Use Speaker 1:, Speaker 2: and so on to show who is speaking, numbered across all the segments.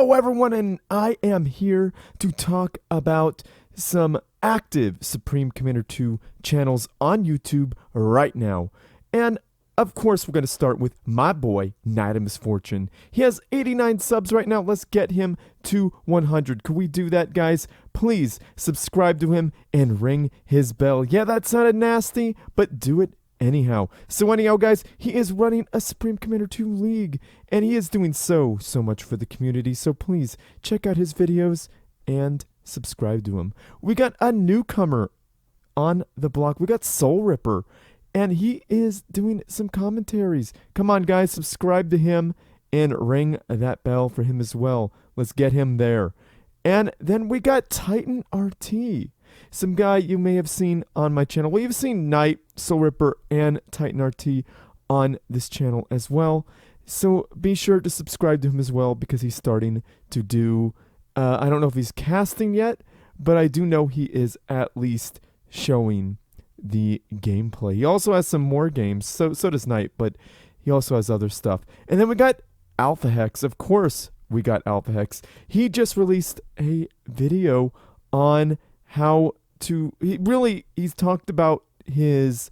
Speaker 1: Hello, everyone, and I am here to talk about some active Supreme Commander 2 channels on YouTube right now. And of course, we're going to start with my boy, Knight of Misfortune. He has 89 subs right now. Let's get him to 100. Could we do that, guys? Please subscribe to him and ring his bell. Yeah, that sounded nasty, but do it anyhow. So anyhow, guys, he is running a Supreme Commander 2 league, and he is doing so much for the community. So please check out his videos and subscribe to him. We got a newcomer on the block. We got Soul Ripper, and he is doing some commentaries. Come on, guys, subscribe to him and ring that bell for him as well. Let's get him there. And then we got Titan RT, some guy you may have seen on my channel. Well, you've seen Knight, Soul Ripper, and Titan RT on this channel as well. So be sure to subscribe to him as well, because he's starting to do, I don't know if he's casting yet, but I do know he is at least showing the gameplay. He also has some more games, so does Knight, but he also has other stuff. And then we got Alpha Hex. Of course, we got Alpha Hex. He just released a video on how to, he's talked about his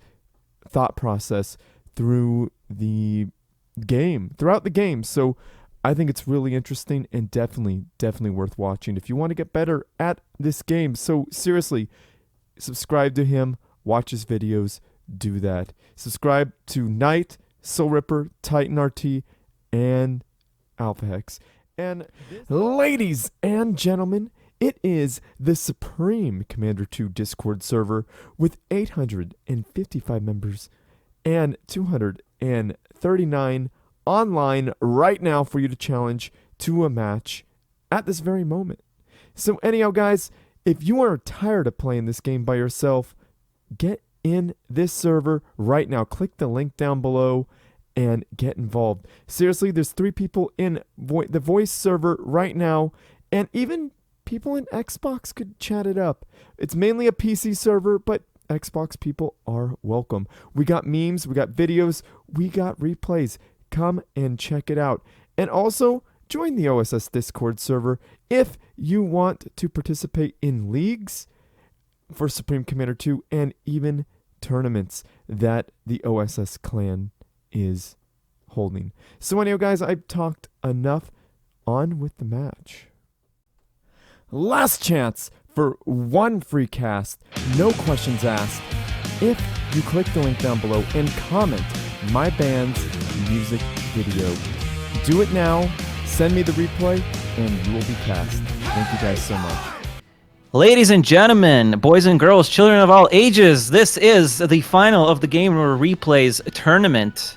Speaker 1: thought process throughout the game. So I think it's really interesting and definitely worth watching if you want to get better at this game. So seriously, subscribe to him, watch his videos, do that. Subscribe to Knight, Soul Ripper, Titan RT, and Alpha Hex. And ladies and gentlemen, it is the Supreme Commander 2 Discord server with 855 members and 239 online right now for you to challenge to a match at this very moment. So anyhow, guys, if you are tired of playing this game by yourself, get in this server right now. Click the link down below and get involved. Seriously, there's 3 people in the voice server right now, and even people in Xbox could chat it up. It's mainly a PC server, but Xbox people are welcome. We got memes, we got videos, we got replays. Come and check it out. And also, join the OSS Discord server if you want to participate in leagues for Supreme Commander 2 and even tournaments that the OSS clan is holding. So anyhow, guys, I've talked enough. On with the match. Last chance for one free cast, no questions asked, if you click the link down below and comment my band's music video. Do it now, send me the replay, and you will be cast. Thank you guys so much.
Speaker 2: Ladies and gentlemen, boys and girls, children of all ages, this is the final of the Gamer Replays tournament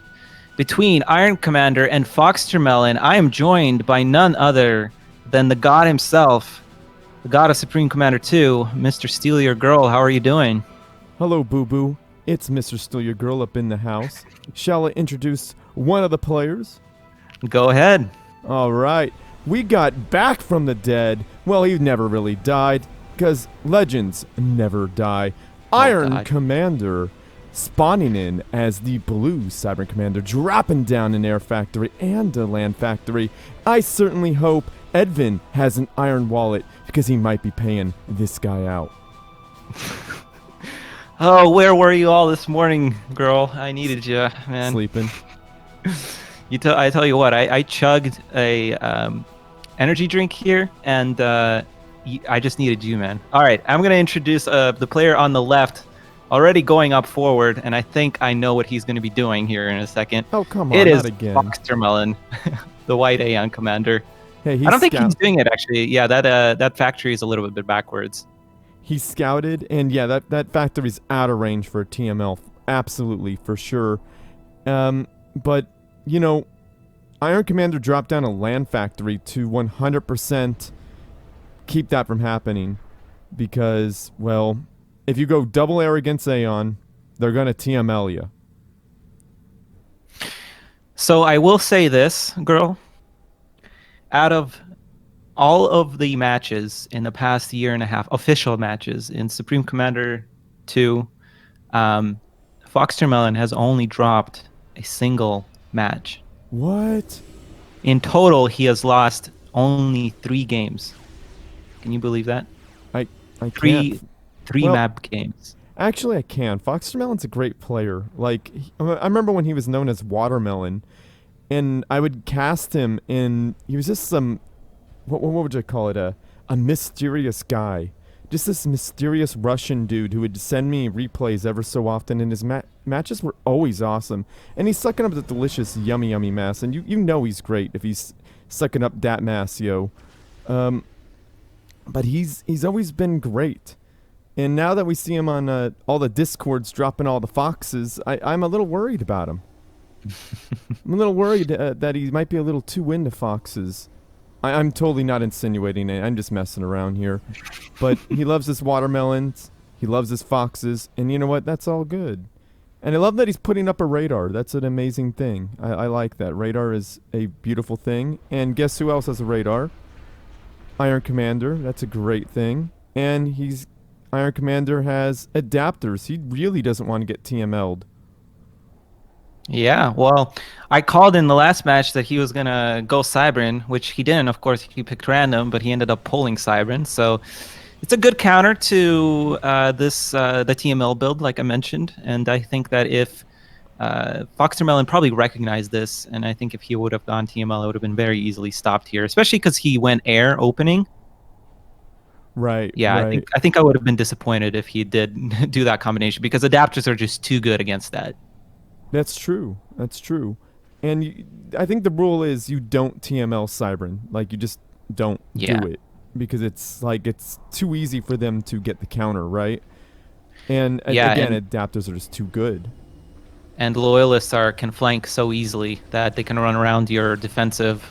Speaker 2: between Iron Commander and FoxTermelon. I am joined by none other than the god himself, the god of Supreme Commander 2, Mr. Steal Your Girl. How are you doing?
Speaker 1: Hello, boo-boo. It's Mr. Steal Your Girl up in the house. Shall I introduce one of the players?
Speaker 2: Go ahead.
Speaker 1: All right. We got back from the dead. Well, he never really died, because legends never die. Iron Commander spawning in as the blue Cyber Commander, dropping down an air factory and a land factory. I certainly hope Edvin has an iron wallet, because he might be paying this guy out.
Speaker 2: Oh, where were you all this morning, girl? I needed you, man.
Speaker 1: Sleeping.
Speaker 2: I tell you what, I chugged a energy drink here, and I just needed you, man. All right, I'm gonna introduce the player on the left, already going up forward, and I think I know what he's gonna be doing here in a second.
Speaker 1: Oh, come on,
Speaker 2: it is
Speaker 1: not again.
Speaker 2: FoxTermelon, the white Aeon Commander.
Speaker 1: Hey,
Speaker 2: I don't think he's doing it, actually. Yeah, that factory is a little bit backwards.
Speaker 1: He scouted, and yeah, that factory's out of range for a TML, absolutely, for sure. But, you know, Iron Commander dropped down a land factory to 100% keep that from happening, because, well, if you go double air against Aeon, they're going to TML you.
Speaker 2: So I will say this, girl. Out of all of the matches in the past year and a half, official matches in Supreme Commander 2, FoxTermelon has only dropped a single match.
Speaker 1: What?
Speaker 2: In total, he has lost only 3 games. Can you believe that?
Speaker 1: I I
Speaker 2: Three,
Speaker 1: can't.
Speaker 2: three
Speaker 1: Well,
Speaker 2: map games.
Speaker 1: actually, I can. FoxTermelon's a great player. Like, I remember when he was known as Watermelon, and I would cast him, and he was just some, what would you call it? A mysterious guy. Just this mysterious Russian dude who would send me replays ever so often, and his matches were always awesome. And he's sucking up the delicious, yummy, yummy mass, and you know he's great if he's sucking up that mass, yo. But he's always been great. And now that we see him on all the discords dropping all the foxes, I'm a little worried about him. I'm a little worried that he might be a little too into foxes. I'm totally not insinuating it. I'm just messing around here. But he loves his watermelons. He loves his foxes. And you know what? That's all good. And I love that he's putting up a radar. That's an amazing thing. I like that. Radar is a beautiful thing. And guess who else has a radar? Iron Commander. That's a great thing. And Iron Commander has adapters. He really doesn't want to get TML'd.
Speaker 2: Yeah, well, I called in the last match that he was gonna go Cybern, which he didn't. Of course, he picked random, but he ended up pulling Cybern. So it's a good counter to the TML build, like I mentioned. And I think that if FoxTermelon probably recognized this, and I think if he would have gone TML, it would have been very easily stopped here, especially because he went air opening.
Speaker 1: Right.
Speaker 2: Yeah,
Speaker 1: right.
Speaker 2: I think I would have been disappointed if he did do that combination because adapters are just too good against that.
Speaker 1: That's true. That's true. And I think the rule is you don't TML Cybern. Like, you just don't
Speaker 2: Yeah.
Speaker 1: do it. Because it's too easy for them to get the counter, right? And again, adapters are just too good.
Speaker 2: And loyalists can flank so easily that they can run around your defensive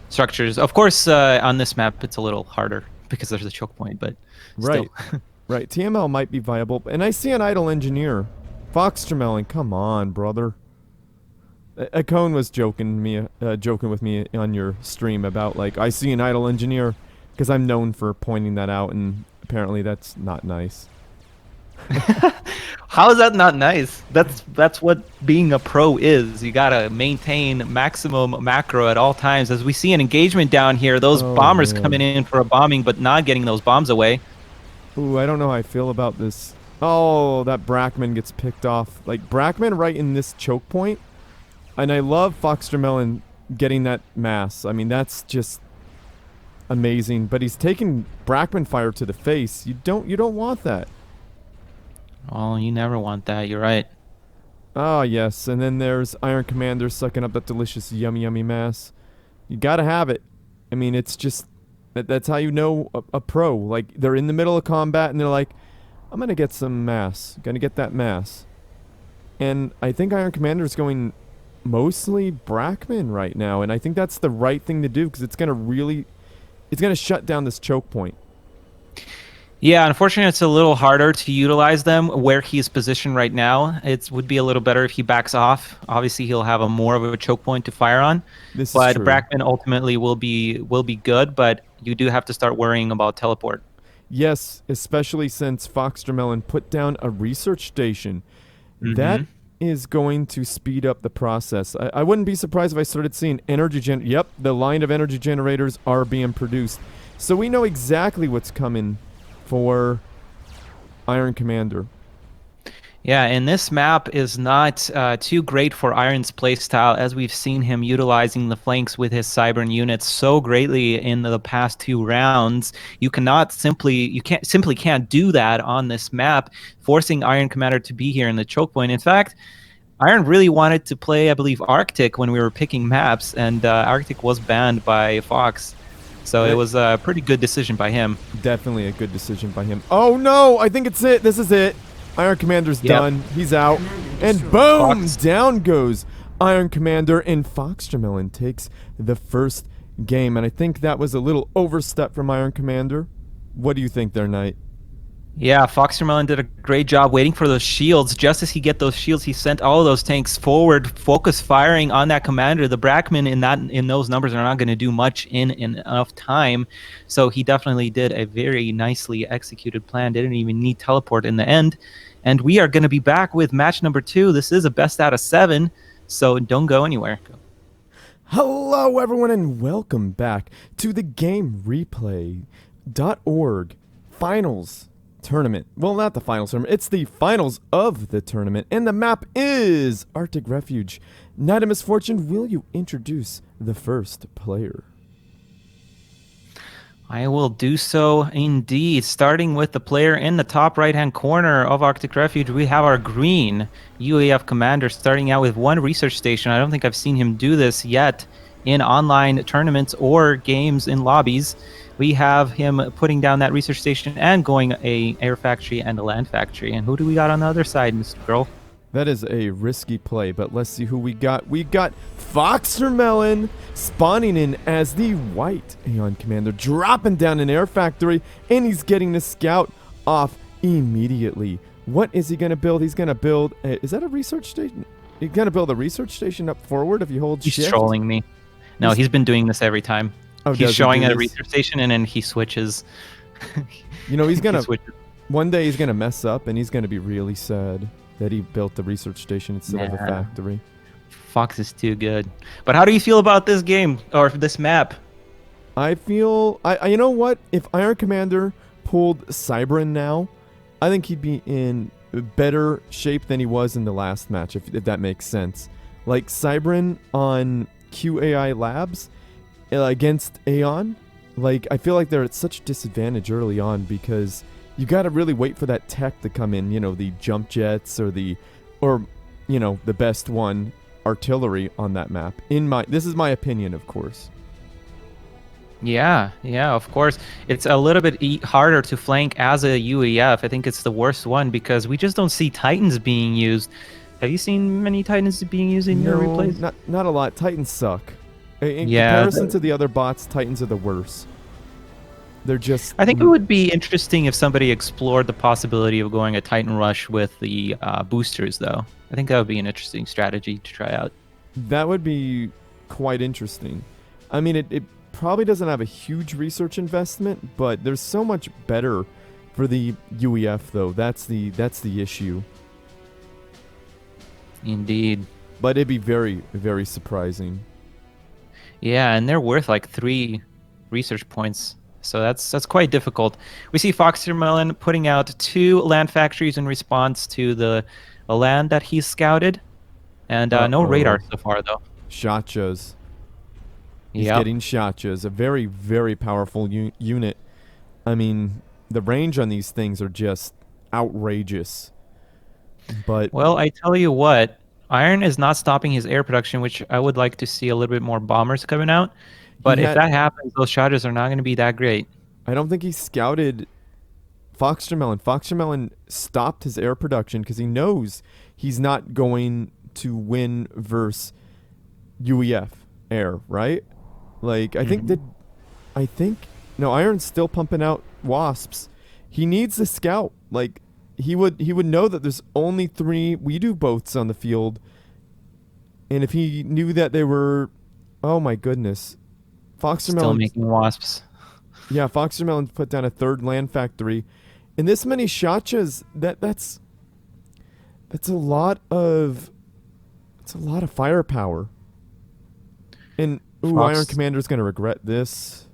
Speaker 2: structures. Of course, on this map, it's a little harder because there's a choke point, but
Speaker 1: Right.
Speaker 2: still.
Speaker 1: Right. TML might be viable. And I see an idle engineer. FoxTermelon, come on, brother. Akone was joking with me on your stream about, like, I see an idle engineer, because I'm known for pointing that out, and apparently that's not nice.
Speaker 2: How is that not nice? That's what being a pro is. You gotta maintain maximum macro at all times. As we see an engagement down here, those bombers
Speaker 1: man.
Speaker 2: coming in for a bombing, but not getting those bombs away.
Speaker 1: Ooh, I don't know how I feel about this. Oh, that Brackman gets picked off. Like, Brackman right in this choke point. And I love FoxTermelon getting that mass. I mean, that's just amazing. But he's taking Brackman fire to the face. You don't want that.
Speaker 2: Oh, you never want that. You're right.
Speaker 1: Ah, yes. And then there's Iron Commander sucking up that delicious yummy yummy mass. You gotta have it. I mean, it's just that's how you know a pro. Like, they're in the middle of combat and they're like, I'm gonna get some mass. Gonna get that mass. And I think Iron Commander is going mostly Brackman right now, and I think that's the right thing to do because it's gonna shut down this choke point.
Speaker 2: Yeah, unfortunately, it's a little harder to utilize them where he's positioned right now. It would be a little better if he backs off. Obviously, he'll have more of a choke point to fire on. But
Speaker 1: True.
Speaker 2: Brackman ultimately will be good, but you do have to start worrying about teleport.
Speaker 1: Yes, especially since FoxTermelon put down a research station. That is going to speed up the process. I wouldn't be surprised if I started seeing Yep, the line of energy generators are being produced. So we know exactly what's coming for Iron Commander.
Speaker 2: Yeah, and this map is not too great for Iron's playstyle, as we've seen him utilizing the flanks with his Cybern units so greatly in the past 2 rounds. You simply can't do that on this map, forcing Iron Commander to be here in the choke point. In fact, Iron really wanted to play, I believe, Arctic when we were picking maps, and Arctic was banned by Fox. So it was a pretty good decision by him.
Speaker 1: Definitely a good decision by him. Oh no, I think it's it. This is it. Iron Commander's done. He's out. And boom!
Speaker 2: Fox.
Speaker 1: Down goes Iron Commander, and FoxTermelon takes the first game. And I think that was a little overstep from Iron Commander. What do you think there, Knight?
Speaker 2: Yeah, FoxTermelon did a great job waiting for those shields. Just as he get those shields, he sent all of those tanks forward, focus firing on that commander. The Brackman in those numbers are not going to do much in enough time. So he definitely did a very nicely executed plan. Didn't even need teleport in the end. And we are going to be back with match number 2. This is a best out of 7, so don't go anywhere.
Speaker 1: Hello, everyone, and welcome back to the GameReplay.org Finals Tournament. Well, not the Finals Tournament, it's the finals of the tournament, and the map is Arctic Refuge. Knight of Misfortune, will you introduce the first player?
Speaker 2: I will do so indeed. Starting with the player in the top right-hand corner of Arctic Refuge, we have our green UAF commander starting out with one research station. I don't think I've seen him do this yet in online tournaments or games in lobbies. We have him putting down that research station and going a air factory and a land factory. And who do we got on the other side, Mr. Girl?
Speaker 1: That is a risky play, but let's see who we got. We got FoxTermelon spawning in as the white Aeon commander, dropping down an air factory, and he's getting the scout off immediately. What is he going to build? He's going to build... is that a research station? He's going to build a research station up forward if you hold shift?
Speaker 2: He's trolling me. No, he's been doing this every time.
Speaker 1: Oh,
Speaker 2: he's showing a research station, and then he switches.
Speaker 1: You know, he's going to... One day he's going to mess up, and he's going to be really sad that he built the research station instead of a factory.
Speaker 2: Fox is too good. But how do you feel about this game, or this map?
Speaker 1: I feel... you know what? If Iron Commander pulled Cybran now, I think he'd be in better shape than he was in the last match, if that makes sense. Like, Cybran on QAI Labs against Aeon, like, I feel like they're at such disadvantage early on because... You gotta really wait for that tech to come in, you know, the jump jets or you know, the best one, artillery on that map. This is my opinion, of course.
Speaker 2: Yeah, of course. It's a little bit harder to flank as a UEF. I think it's the worst one because we just don't see Titans being used. Have you seen many Titans being used in your replays?
Speaker 1: Not a lot. Titans suck. In comparison to the other bots, Titans are the worst. They're just...
Speaker 2: I think it would be interesting if somebody explored the possibility of going a Titan Rush with the boosters, though. I think that would be an interesting strategy to try out.
Speaker 1: That would be quite interesting. I mean, it probably doesn't have a huge research investment, but there's so much better for the UEF, though. That's the issue.
Speaker 2: Indeed.
Speaker 1: But it'd be very, very surprising.
Speaker 2: Yeah, and they're worth like 3 research points. So that's quite difficult. We see FoxTermelon putting out 2 land factories in response to the land that he's scouted. And no radar so far, though.
Speaker 1: Shotchas. He's getting Shotchas. A very, very powerful unit. I mean, the range on these things are just outrageous. But
Speaker 2: well, I tell you what, Iron is not stopping his air production, which I would like to see a little bit more bombers coming out. But if that happens, those Shotchas are not going to be that great.
Speaker 1: I don't think he scouted FoxTermelon. FoxTermelon stopped his air production because he knows he's not going to win versus UEF air, right? Like, I think no, Iron's still pumping out wasps. He needs the scout. Like, he would know that there's only 3 We-Do boats on the field. And if he knew that they were, oh my goodness. FoxTermelon
Speaker 2: still making wasps.
Speaker 1: Yeah, FoxTermelon put down a 3rd land factory. And this many Shotchas, that's a lot of firepower. And Iron Commander's gonna regret this.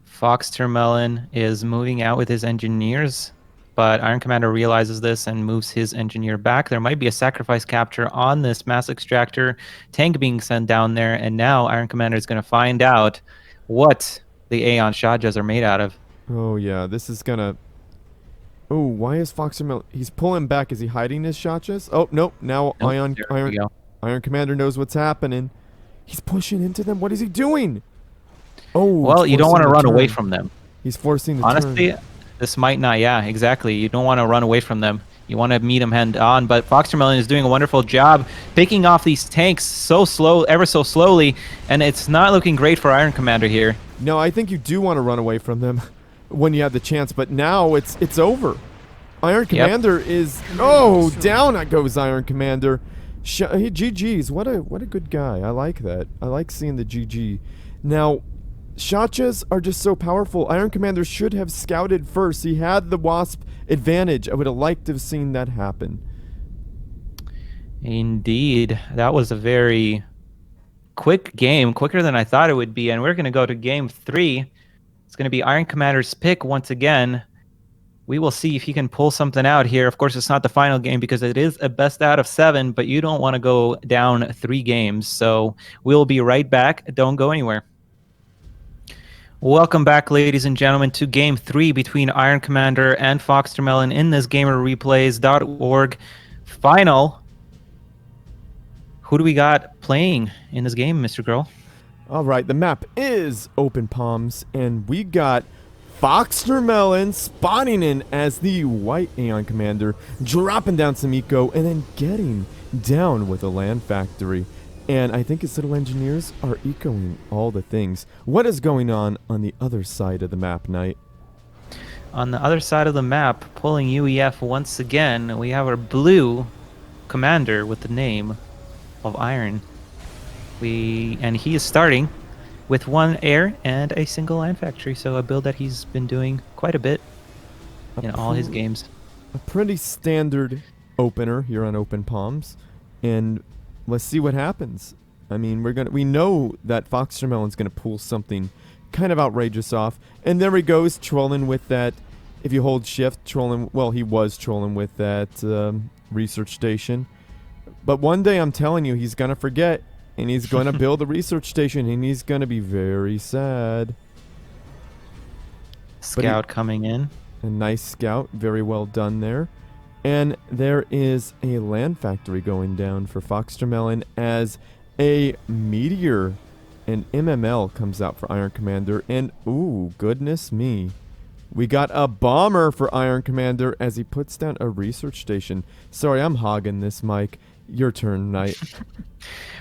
Speaker 2: FoxTermelon is moving out with his engineers, but Iron Commander realizes this and moves his engineer back. There might be a sacrifice capture on this mass extractor tank being sent down there, and now Iron Commander is going to find out what the Aeon Shotjas are made out of.
Speaker 1: Oh yeah, this is gonna... Oh, why is FoxTermelon... He's pulling back. Is he hiding his Shotjas? Oh, nope. Now Iron Commander knows what's happening. He's pushing into them. What is he doing? Oh,
Speaker 2: well, you don't want to run away from them.
Speaker 1: He's forcing the
Speaker 2: Honestly, this might not. Yeah, exactly. You don't want to run away from them. You want to meet them head on. But FoxTermelon is doing a wonderful job picking off these tanks so slow, ever so slowly, and it's not looking great for Iron Commander here.
Speaker 1: No, I think you do want to run away from them when you have the chance, but now it's over. Iron Commander is... Oh, down goes Iron Commander. GG's. What a good guy. I like that. I like seeing the GG. Now, Shotchas are just so powerful. Iron Commander should have scouted first. He had the Wasp advantage. I would have liked to have seen that happen.
Speaker 2: Indeed. That was a very quick game, quicker than I thought it would be, and we're going to go to game 3. It's going to be Iron Commander's pick once again. We will see if he can pull something out here. Of course, it's not the final game because it is a best out of 7, but you don't want to go down 3 games. So we'll be right back. Don't go anywhere. Welcome back, ladies and gentlemen, to Game 3 between Iron Commander and FoxTermelon in this GamerReplays.org final. Who do we got playing in this game, Mr. Girl?
Speaker 1: All right, the map is Open Palms, and we got FoxTermelon spawning in as the white Aeon Commander, dropping down some eco, and then getting down with a land factory. And I think his little engineers are ecoing all the things. What is going on the other side of the map, Knight?
Speaker 2: On the other side of the map, pulling UEF once again, we have our blue commander with the name of Iron. And he is starting with 1 air and a single land factory, so a build that he's been doing quite a bit in all his games.
Speaker 1: A pretty standard opener here on Open Palms, and let's see what happens. I mean, we know that FoxTermelon's gonna pull something kind of outrageous off, and there he goes trolling with that. If you hold shift, trolling. Well, he was trolling with that research station, but one day I'm telling you, he's gonna forget. And he's going to build a research station, and he's going to be very sad.
Speaker 2: Scout coming in.
Speaker 1: A nice scout. Very well done there. And there is a land factory going down for FoxTermelon as a meteor and MML comes out for Iron Commander. And, ooh, goodness me. We got a bomber for Iron Commander as he puts down a research station. Sorry, I'm hogging this, Mike. Your turn, Knight.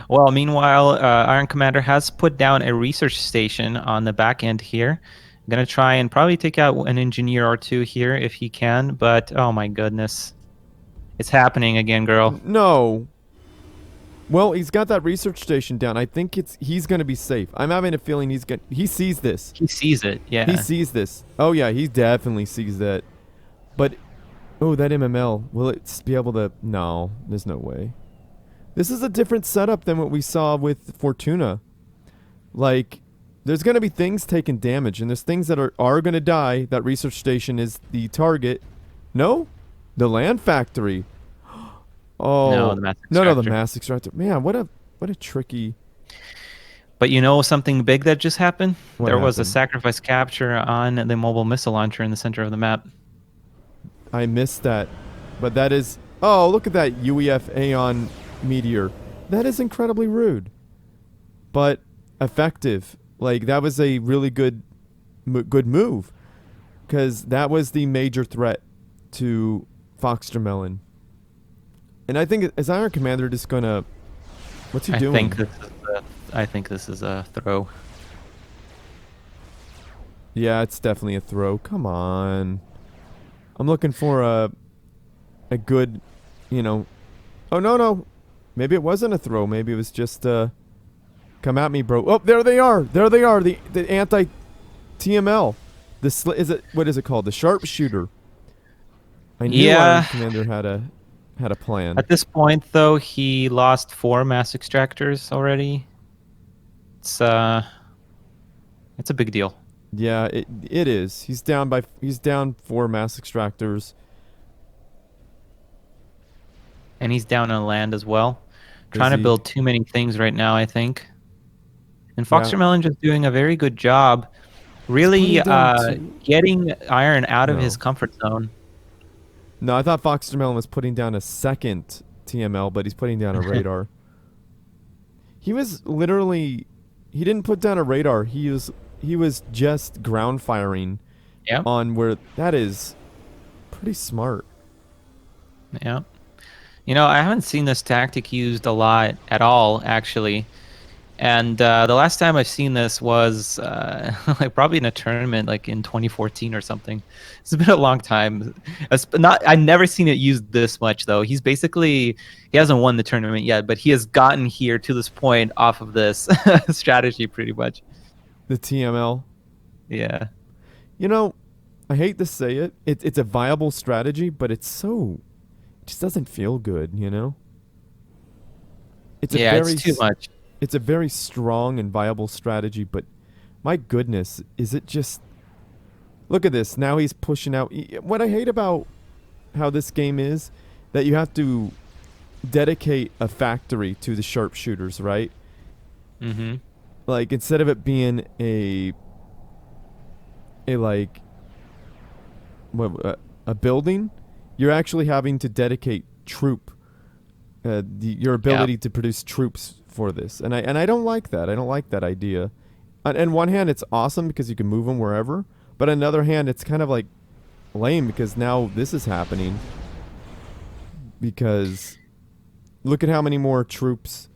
Speaker 2: Well, meanwhile, Iron Commander has put down a research station on the back end here. I'm going to try and probably take out an engineer or 2 here if he can, but oh my goodness. It's happening again, girl.
Speaker 1: No. Well, he's got that research station down. I think he's going to be safe. I'm having a feeling he sees this.
Speaker 2: He sees it, yeah.
Speaker 1: He sees this. Oh, yeah, he definitely sees that. But, oh, that MML, will it be able to... No, there's no way. This is a different setup than what we saw with Fortuna. Like, there's going to be things taking damage, and there's things that are going to die. That research station is the target. No? The land factory. Oh.
Speaker 2: No, the mass extractor.
Speaker 1: No, the mass extractor. Man, what a tricky...
Speaker 2: But you know something big that just happened?
Speaker 1: What
Speaker 2: was a
Speaker 1: happened?
Speaker 2: sacrifice capture on the mobile missile launcher in the center of the map.
Speaker 1: I missed that. But that is... Oh, look at that UEF Aeon meteor. That is incredibly rude. But effective. Like, that was a really good move. Because that was the major threat to FoxTermelon. And I think, is Iron Commander just gonna... What's he doing?
Speaker 2: I think this is a throw.
Speaker 1: Yeah, it's definitely a throw. Come on. I'm looking for a good, you know... Oh, no. Maybe it wasn't a throw. Maybe it was just, come at me, bro. Oh, there they are. There they are. The anti-TML. What is it called? The sharpshooter. I knew Iron Commander had a plan.
Speaker 2: At this point, though, he lost 4 mass extractors already. It's a big deal.
Speaker 1: Yeah, it is. He's down 4 mass extractors.
Speaker 2: And he's down on land as well. Trying to build too many things right now, I think. And FoxTermelon just doing a very good job really getting Iron out of his comfort zone.
Speaker 1: No, I thought FoxTermelon was putting down a second TML, but he's putting down a radar. He was literally... He didn't put down a radar. He was just ground firing on where... That is pretty smart.
Speaker 2: Yeah. You know, I haven't seen this tactic used a lot at all, actually. And the last time I've seen this was like probably in a tournament, like in 2014 or something. It's been a long time. I've never seen it used this much, though. He hasn't won the tournament yet, but he has gotten here to this point off of this strategy, pretty much.
Speaker 1: The TML.
Speaker 2: Yeah.
Speaker 1: You know, I hate to say it. It's a viable strategy, but it just doesn't feel good, you know? It's
Speaker 2: it's too much.
Speaker 1: it's a very strong and viable strategy, but my goodness, is it just... Look at this. Now he's pushing out... What I hate about how this game is that you have to dedicate a factory to the sharpshooters, right?
Speaker 2: Mm-hmm.
Speaker 1: Like, instead of it being a building, you're actually having to dedicate your ability to produce troops for this, and I don't like that. I don't like that idea. On one hand, it's awesome because you can move them wherever, but on the other hand, it's kind of like lame because now this is happening. Because look at how many more troops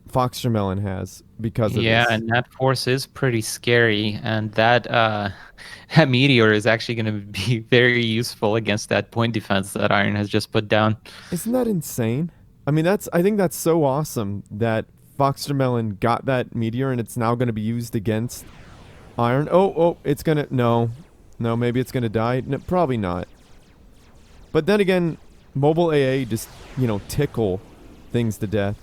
Speaker 1: FoxTermelon has because of this.
Speaker 2: Yeah, and that force is pretty scary, and that that meteor is actually going to be very useful against that point defense that Iron has just put down.
Speaker 1: Isn't that insane? I mean, I think that's so awesome that FoxTermelon got that meteor and it's now going to be used against Iron. Oh, it's going to... No, maybe it's going to die. No, probably not. But then again, mobile AA just, tickle things to death.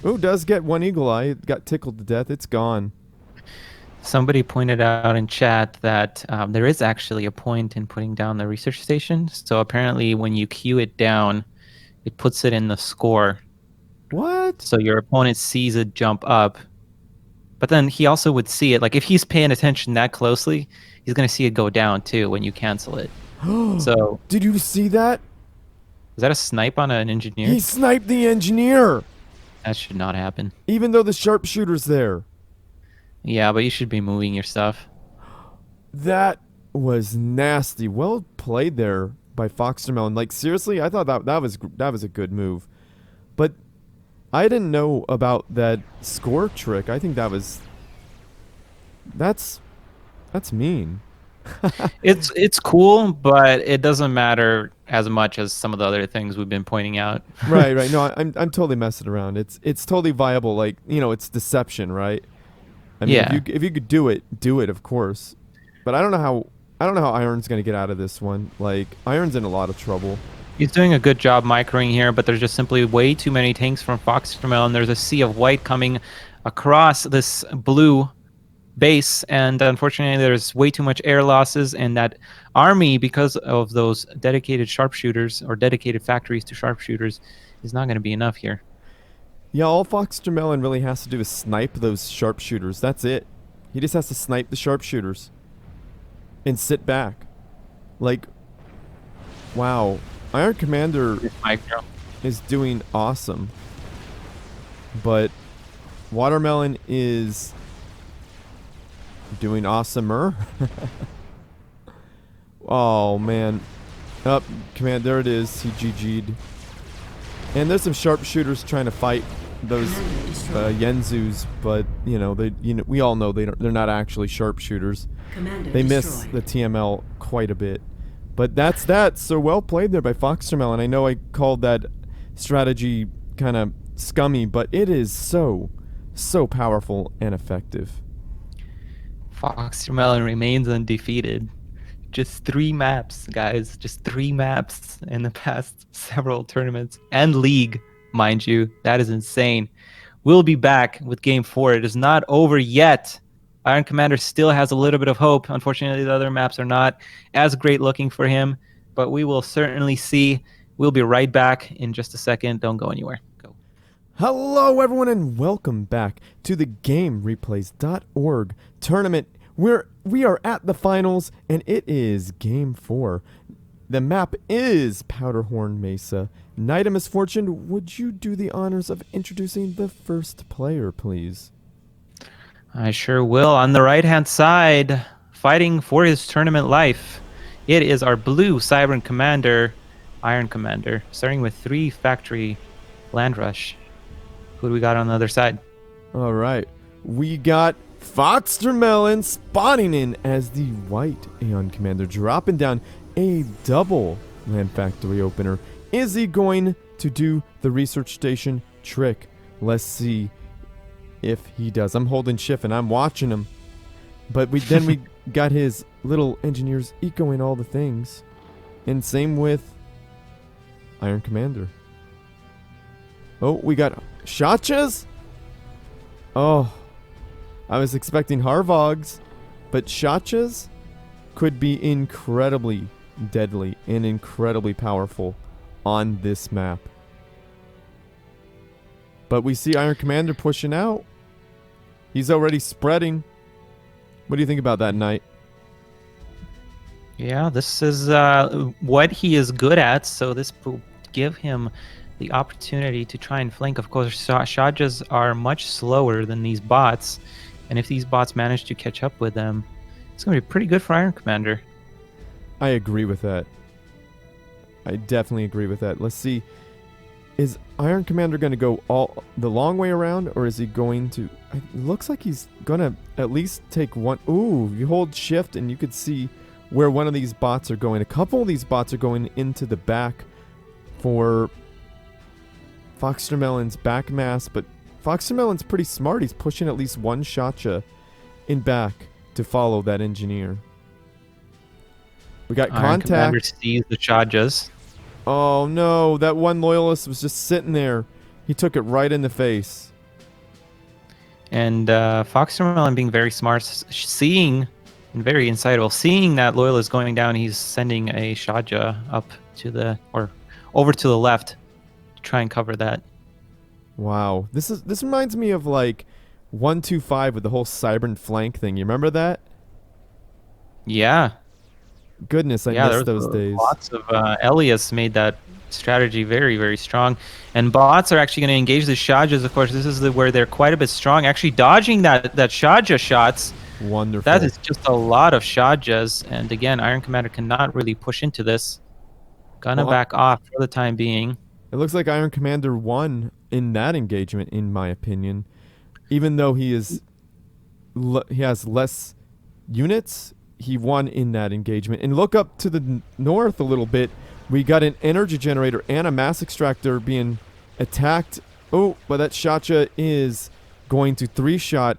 Speaker 1: Oh, does get one eagle eye. It got tickled to death. It's gone.
Speaker 2: Somebody pointed out in chat that there is actually a point in putting down the research station. So apparently when you queue it down, it puts it in the score.
Speaker 1: What?
Speaker 2: So your opponent sees it jump up. But then he also would see it. Like, if he's paying attention that closely, he's going to see it go down, too, when you cancel it. So...
Speaker 1: Did you see that?
Speaker 2: Is that a snipe on an engineer?
Speaker 1: He sniped the engineer!
Speaker 2: That should not happen.
Speaker 1: Even though the sharpshooter's there.
Speaker 2: Yeah, but you should be moving your stuff.
Speaker 1: That was nasty. Well played there by FoxTermelon. Like, seriously, I thought that was a good move. But I didn't know about that score trick. I think that's mean.
Speaker 2: It's cool, but it doesn't matter as much as some of the other things we've been pointing out.
Speaker 1: Right. No, I'm totally messing around. It's totally viable. Like, it's deception, right? I mean,
Speaker 2: Yeah.
Speaker 1: if you could do it, of course. But I don't know how Iron's gonna get out of this one. Like, Iron's in a lot of trouble.
Speaker 2: He's doing a good job microing here, but there's just simply way too many tanks from FoxTermelon. There's a sea of white coming across this blue base, and unfortunately there's way too much air losses, and that army, because of those dedicated sharpshooters or dedicated factories to sharpshooters, is not going to be enough here.
Speaker 1: Yeah, all FoxTermelon really has to do is snipe those sharpshooters. That's it. He just has to snipe the sharpshooters and sit back. Like, wow. Iron Commander is doing awesome. But Watermelon is doing awesomer. Oh, man. Up, command. There it is. He GG'd. And there's some sharpshooters trying to fight those Yenzus, but we all know they're not actually sharpshooters. They miss the TML quite a bit. But that's that. So well played there by FoxTermelon. I know I called that strategy kind of scummy, but it is so powerful and effective.
Speaker 2: FoxTermelon remains undefeated. Just 3 maps, guys. Just 3 maps in the past several tournaments and league, mind you. That is insane. We'll be back with Game 4. It is not over yet. Iron Commander still has a little bit of hope. Unfortunately, the other maps are not as great looking for him, but we will certainly see. We'll be right back in just a second. Don't go anywhere. Go.
Speaker 1: Hello, everyone, and welcome back to the GameReplays.org tournament, where we are at the finals, and it is Game 4. The map is Powderhorn Mesa. Knight of Misfortune, would you do the honors of introducing the first player, please?
Speaker 2: I sure will. On the right-hand side, fighting for his tournament life, it is our blue Cybern Commander, Iron Commander, starting with 3 factory land rush. Who do we got on the other side?
Speaker 1: All right. We got FoxTermelon spawning in as the white Aeon Commander, dropping down a double land factory opener. Is he going to do the research station trick? Let's see if he does. I'm holding shift and I'm watching him. But we got his little engineers ecoing all the things. And same with Iron Commander. Oh, we got Shachas? Oh, I was expecting Harvogs, but Shachas could be incredibly deadly and incredibly powerful on this map. But we see Iron Commander pushing out. He's already spreading. What do you think about that, Knight?
Speaker 2: Yeah, this is what he is good at, so this will give him the opportunity to try and flank. Of course, Shajas are much slower than these bots, and if these bots manage to catch up with them, it's going to be pretty good for Iron Commander.
Speaker 1: I agree with that. I definitely agree with that. Let's see. Is Iron Commander going to go all the long way around, or is he going to... It looks like he's going to at least take one... Ooh, you hold shift and you could see where one of these bots are going. A couple of these bots are going into the back for FoxTermelon's back mass, but FoxTermelon's pretty smart. He's pushing at least one Shacha in back to follow that engineer. We got
Speaker 2: Iron
Speaker 1: contact.
Speaker 2: Commander sees the Shajas.
Speaker 1: Oh no, that one loyalist was just sitting there. He took it right in the face.
Speaker 2: And FoxTermelon being very smart, seeing and very insightful, seeing that loyalist going down, he's sending a Shaja up to the over to the left to try and cover that.
Speaker 1: Wow, this reminds me of like 125 with the whole Cybern flank thing. You remember that?
Speaker 2: Yeah.
Speaker 1: Goodness, I missed those days.
Speaker 2: Lots of Elias made that strategy very, very strong. And bots are actually going to engage the Shajas. Of course, this is where they're quite a bit strong. Actually dodging that Shaja shots.
Speaker 1: Wonderful.
Speaker 2: That is just a lot of Shajas. And again, Iron Commander cannot really push into this. Gonna back off for the time being.
Speaker 1: It looks like Iron Commander won in that engagement, in my opinion. Even though he has less units, he won in that engagement. And look up to the north a little bit. We got an energy generator and a mass extractor being attacked. Oh, but that Shacha is going to three-shot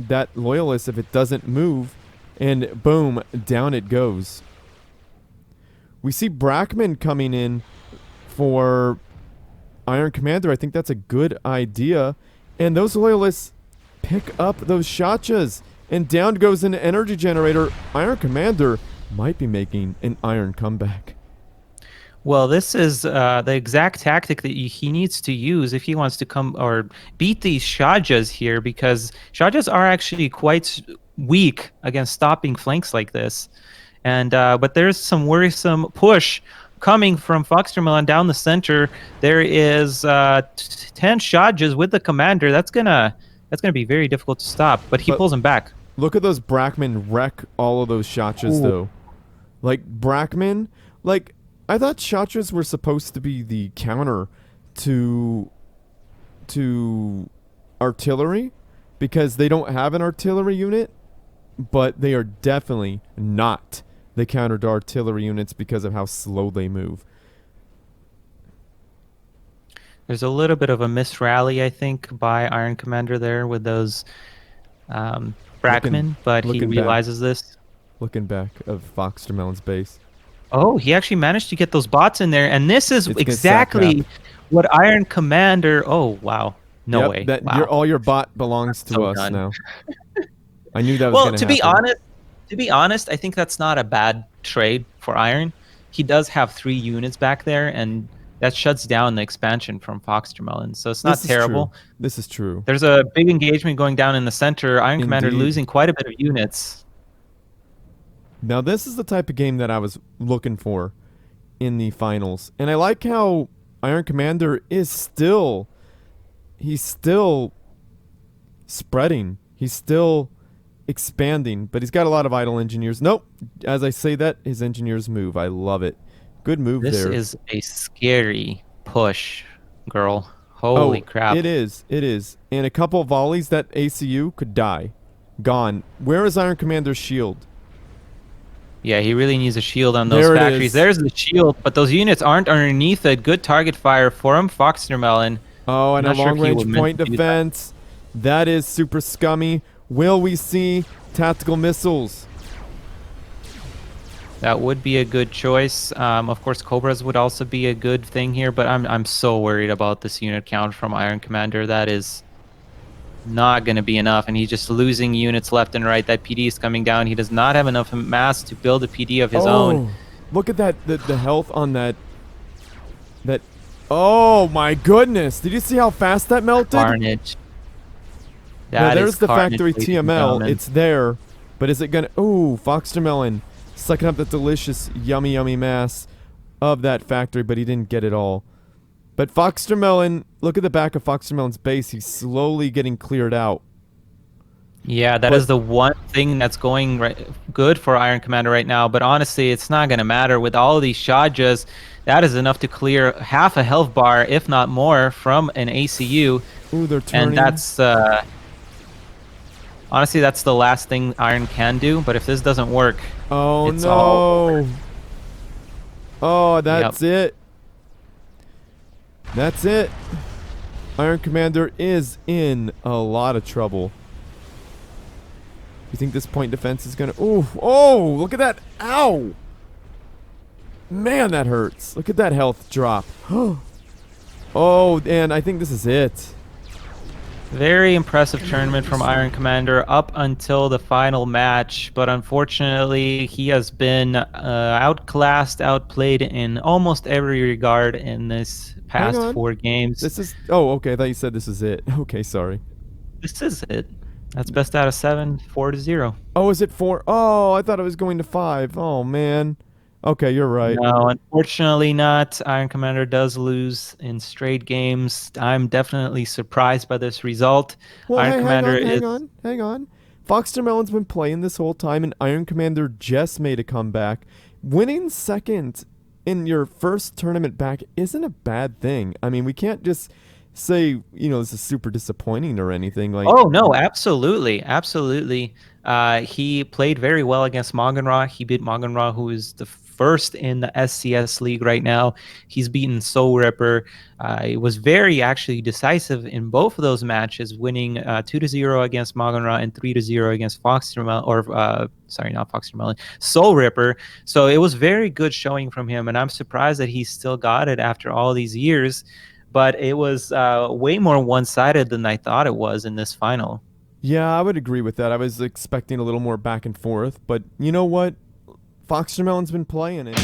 Speaker 1: that loyalist if it doesn't move. And boom, down it goes. We see Brackman coming in for Iron Commander. I think that's a good idea. And those loyalists pick up those Shachas. And down goes an energy generator. Iron Commander might be making an iron comeback.
Speaker 2: Well, this is the exact tactic that he needs to use if he wants to come or beat these Shajas here, because Shajas are actually quite weak against stopping flanks like this. And but there's some worrisome push coming from FoxTermelon down the center. There is 10 Shajas with the commander. That's gonna be very difficult to stop. But he pulls him back.
Speaker 1: Look at those Brackman wreck all of those Shachas, though. Like, Brackman, like, I thought Shachas were supposed to be the counter to artillery, because they don't have an artillery unit, but they are definitely not the counter to artillery units because of how slow they move.
Speaker 2: There's a little bit of a misrally, I think, by Iron Commander there with those Brackman, but he realizes this.
Speaker 1: Looking back of FoxTermelon's base.
Speaker 2: Oh, he actually managed to get those bots in there, and this is exactly what Iron Commander... Oh, wow. No way. Wow.
Speaker 1: All your bot belongs to us now. I knew that was going to happen.
Speaker 2: To be honest, I think that's not a bad trade for Iron. He does have 3 units back there, and that shuts down the expansion from FoxTermelon, so it's not terrible.
Speaker 1: This is true.
Speaker 2: There's a big engagement going down in the center. Iron Commander losing quite a bit of units.
Speaker 1: Now, this is the type of game that I was looking for in the finals. And I like how Iron Commander is still... He's still spreading. He's still expanding. But he's got a lot of idle engineers. Nope. As I say that, his engineers move. I love it. Good move there.
Speaker 2: This is a scary push, girl. Holy crap.
Speaker 1: It is. It is. And a couple of volleys, that ACU could die. Gone. Where is Iron Commander's shield?
Speaker 2: Yeah, he really needs a shield on those factories. There's the shield, but those units aren't underneath it. Good target fire for him, FoxTermelon.
Speaker 1: Oh, and a long-range point defense. That is super scummy. Will we see tactical missiles?
Speaker 2: That would be a good choice. Of course, Cobras would also be a good thing here, but I'm so worried about this unit count from Iron Commander. That is not going to be enough, and he's just losing units left and right. That PD is coming down. He does not have enough mass to build a PD of his own.
Speaker 1: Oh, look at that, the health on that. Oh my goodness. Did you see how fast that melted?
Speaker 2: Carnage.
Speaker 1: Now, there's the
Speaker 2: carnage,
Speaker 1: factory
Speaker 2: ladies and
Speaker 1: TML.
Speaker 2: gentlemen.
Speaker 1: It's there. But is it going to... Ooh, FoxTermelon sucking up the delicious, yummy, yummy mass of that factory, but he didn't get it all. But FoxTermelon, look at the back of FoxTermelon's base. He's slowly getting cleared out.
Speaker 2: Yeah, that is the one thing that's going good for Iron Commander right now. But honestly, it's not going to matter. With all of these Shajas, that is enough to clear half a health bar, if not more, from an ACU.
Speaker 1: Ooh, they're turning.
Speaker 2: And that's... honestly, that's the last thing Iron can do. But if this doesn't work,
Speaker 1: oh
Speaker 2: it's all over.
Speaker 1: no. Oh, that's it. That's it. Iron Commander is in a lot of trouble. You think this point defense is gonna... Ooh, oh, look at that. Ow. Man, that hurts. Look at that health drop. Oh, and I think this is it.
Speaker 2: Very impressive tournament from Iron Commander up until the final match, but unfortunately he has been outclassed, outplayed in almost every regard in this past 4 games.
Speaker 1: This is... Oh, okay, I thought you said this is it. Okay, sorry.
Speaker 2: This is it. That's best out of 7, 4-0.
Speaker 1: Oh, is it 4? Oh, I thought it was going to 5. Oh, man. Okay, you're right.
Speaker 2: No, unfortunately not. Iron Commander does lose in straight games. I'm definitely surprised by this result.
Speaker 1: Well,
Speaker 2: Iron Commander
Speaker 1: hang on. FoxTermelon's been playing this whole time, and Iron Commander just made a comeback. Winning second in your first tournament back isn't a bad thing. I mean, we can't just say, you know, this is super disappointing or anything. Like,
Speaker 2: oh, no, absolutely. Absolutely. He played very well against Maganra. He beat Maganra, who is the first in the SCS League right now. He's beaten Soul Ripper. It was very actually decisive in both of those matches, winning 2-0 against Maganra and 3-0 against FoxTermelon, or sorry, not FoxTermelon, Soul Ripper. So it was very good showing from him, and I'm surprised that he still got it after all these years. But it was way more one-sided than I thought it was in this final.
Speaker 1: Yeah, I would agree with that. I was expecting a little more back and forth, but you know what? FoxTermelon's been playing it.